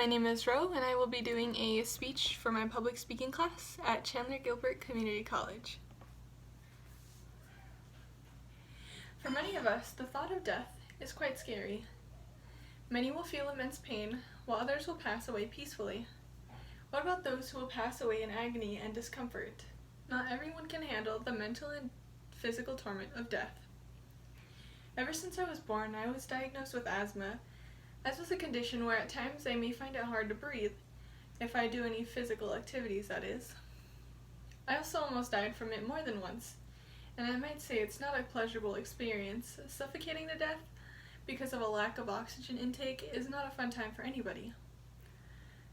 My name is Ro, and I will be doing a speech for my public speaking class at Chandler Gilbert Community College. For many of us, the thought of death is quite scary. Many will feel immense pain, while others will pass away peacefully. What about those who will pass away in agony and discomfort? Not everyone can handle the mental and physical torment of death. Ever since I was born, I was diagnosed with asthma, as was a condition where at times I may find it hard to breathe, if I do any physical activities, that is. I also almost died from it more than once, and I might say it's not a pleasurable experience. Suffocating to death because of a lack of oxygen intake is not a fun time for anybody.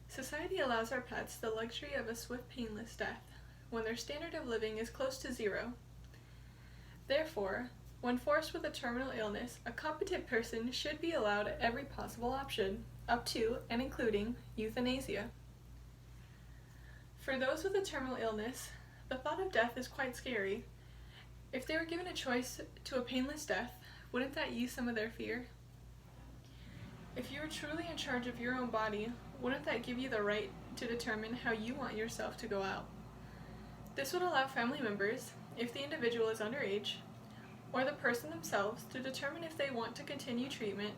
Society allows our pets the luxury of a swift, painless death, when their standard of living is close to zero. Therefore, when forced with a terminal illness, a competent person should be allowed every possible option, up to and including euthanasia. For those with a terminal illness, the thought of death is quite scary. If they were given a choice to a painless death, wouldn't that ease some of their fear? If you were truly in charge of your own body, wouldn't that give you the right to determine how you want yourself to go out? This would allow family members, if the individual is underage, or the person themselves, to determine if they want to continue treatment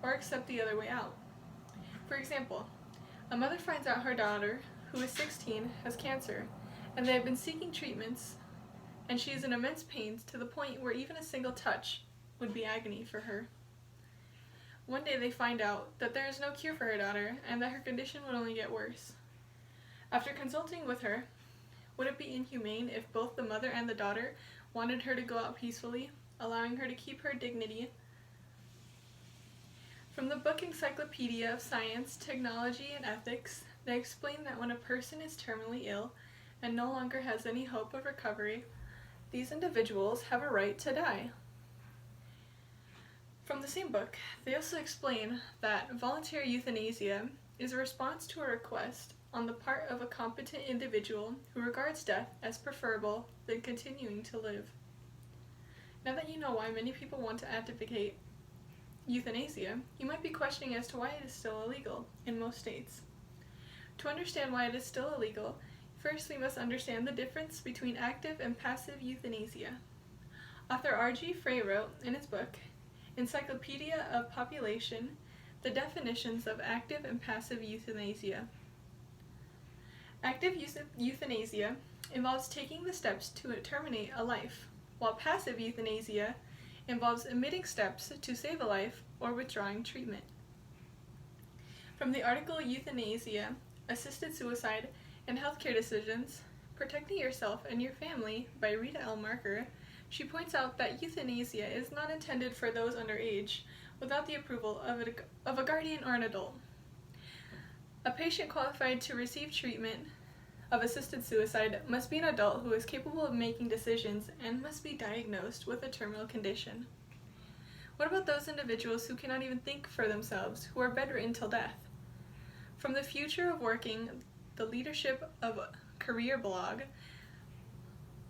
or accept the other way out. For example, a mother finds out her daughter, who is 16, has cancer, and they have been seeking treatments, and she is in immense pain to the point where even a single touch would be agony for her. One day they find out that there is no cure for her daughter and that her condition would only get worse. After consulting with her, would it be inhumane if both the mother and the daughter wanted her to go out peacefully, allowing her to keep her dignity? From the book Encyclopedia of Science, Technology, and Ethics, they explain that when a person is terminally ill and no longer has any hope of recovery, these individuals have a right to die. From the same book, they also explain that voluntary euthanasia is a response to a request on the part of a competent individual who regards death as preferable than continuing to live. Now that you know why many people want to advocate euthanasia, you might be questioning as to why it is still illegal in most states. To understand why it is still illegal, first we must understand the difference between active and passive euthanasia. Author R.G. Frey wrote in his book, Encyclopedia of Population, the definitions of active and passive euthanasia. Active euthanasia involves taking the steps to terminate a life, while passive euthanasia involves omitting steps to save a life or withdrawing treatment. From the article Euthanasia, Assisted Suicide and Healthcare Decisions, Protecting Yourself and Your Family by Rita L. Marker, she points out that euthanasia is not intended for those underage without the approval of a guardian or an adult. A patient qualified to receive treatment of assisted suicide must be an adult who is capable of making decisions and must be diagnosed with a terminal condition. What about those individuals who cannot even think for themselves, who are bedridden till death? From the Future of Working, the Leadership of Career blog,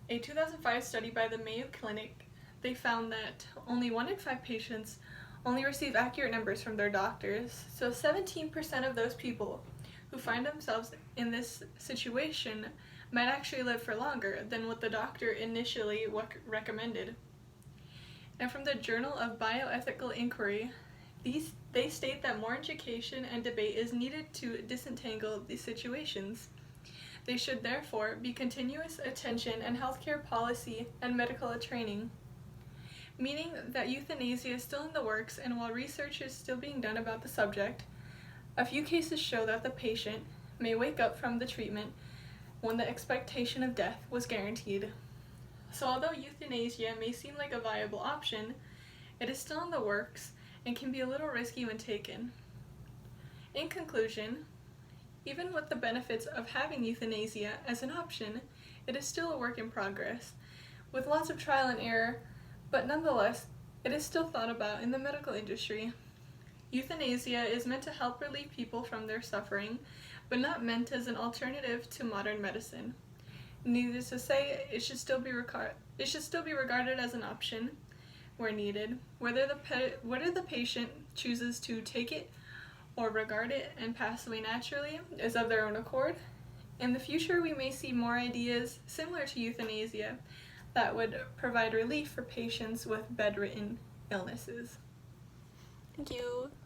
a 2005 study by the Mayo Clinic, they found that only 1 in 5 patients only receive accurate numbers from their doctors, so 17% of those people who find themselves in this situation might actually live for longer than what the doctor initially recommended. And from the Journal of Bioethical Inquiry, they state that more education and debate is needed to disentangle these situations. They should therefore be continuous attention and healthcare policy and medical training, meaning that euthanasia is still in the works, and while research is still being done about the subject, a few cases show that the patient may wake up from the treatment when the expectation of death was guaranteed. So although euthanasia may seem like a viable option, it is still in the works and can be a little risky when taken. In conclusion, even with the benefits of having euthanasia as an option, it is still a work in progress, with lots of trial and error, but nonetheless, it is still thought about in the medical industry. Euthanasia is meant to help relieve people from their suffering, but not meant as an alternative to modern medicine. Needless to say, it should still be regarded as an option where needed, whether the patient chooses to take it or regard it and pass away naturally is of their own accord. In the future, we may see more ideas similar to euthanasia that would provide relief for patients with bedridden illnesses. Thank you.